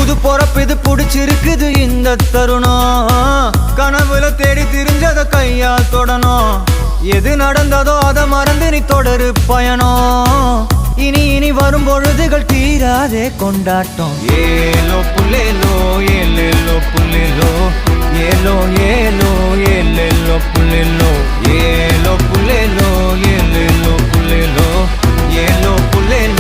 புது பொறப்பு இது புடிச்சிருக்குது இந்த தருணம் கனவுல தேடி திரிஞ்சத கையால் தொடணும் எது நடந்ததோ அதை மறந்து நீ தொடரு பயணம் இனி இனி வரும் பொழுதுகள் தீராதே கொண்டாட்டம் ஏலோ புல்லேலோ ஏலேலோ புல்லேலோ ஏலோ ஏலோ ஏலேலோ புல்லேலோ ஏலோ புல்லேலோ ஏலேலோ புல்லேலோ ஏலோ புல்லேலோ